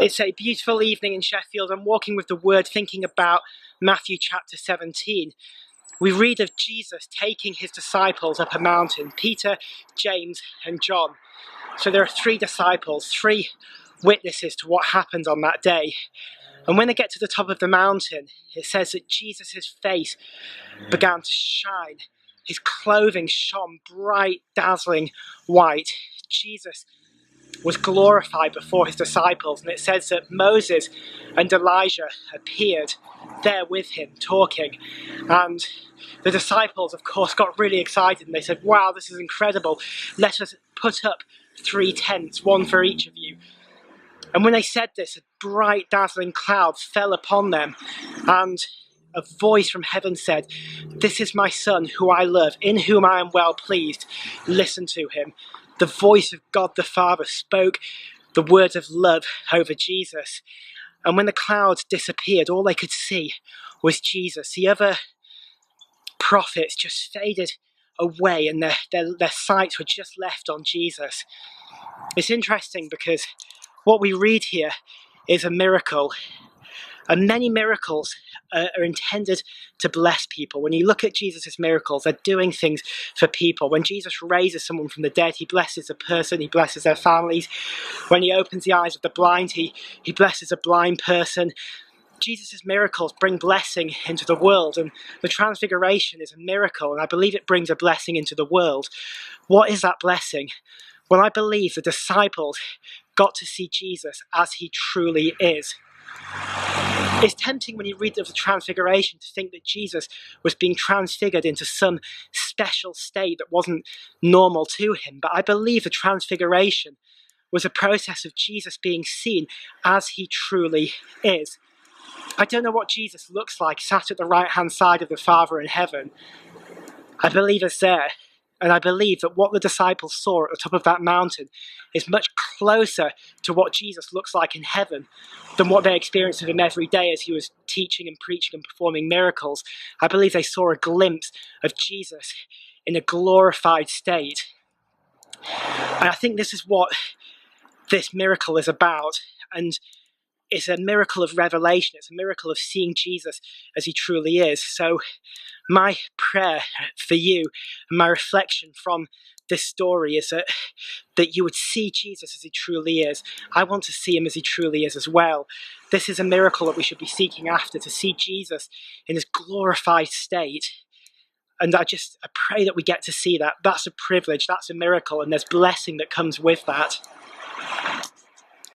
It's a beautiful evening in Sheffield. I'm walking with the Word, thinking about Matthew chapter 17. We read of Jesus taking his disciples up a mountain, Peter, James, and John. So there are three disciples, three witnesses to what happened on that day. And when they get to the top of the mountain, it says that Jesus' face began to shine. His clothing shone bright, dazzling white. Jesus was glorified before his disciples, and it says that Moses and Elijah appeared there with him talking, and the disciples of course got really excited and they said, wow, this is incredible, let us put up 3 tents, one for each of you. And when they said this, a bright dazzling cloud fell upon them, and a voice from heaven said, "This is my son who I love, in whom I am well pleased. Listen to him." The voice of God the Father spoke the words of love over Jesus. And when the cloud disappeared, all they could see was Jesus. The other prophets just faded away, and their sights were just left on Jesus. It's interesting because what we read here is a miracle. And many miracles are intended to bless people. When you look at Jesus' miracles, they're doing things for people. When Jesus raises someone from the dead, he blesses a person, he blesses their families. When he opens the eyes of the blind, he blesses a blind person. Jesus' miracles bring blessing into the world, and the transfiguration is a miracle, and I believe it brings a blessing into the world. What is that blessing? Well, I believe the disciples got to see Jesus as he truly is. It's tempting when you read of the transfiguration to think that Jesus was being transfigured into some special state that wasn't normal to him, but I believe the transfiguration was a process of Jesus being seen as he truly is. I don't know what Jesus looks like sat at the right-hand side of the Father in heaven. I believe it's there. And I believe that what the disciples saw at the top of that mountain is much closer to what Jesus looks like in heaven than what they experienced of him every day as he was teaching and preaching and performing miracles. I believe they saw a glimpse of Jesus in a glorified state. And I think this is what this miracle is about. And it's a miracle of revelation. It's a miracle of seeing Jesus as he truly is. So my prayer for you and my reflection from this story is that you would see Jesus as he truly is. I want to see him as he truly is as well. This is a miracle that we should be seeking after, to see Jesus in his glorified state. And I pray that we get to see that. That's a privilege, that's a miracle, and there's blessing that comes with that.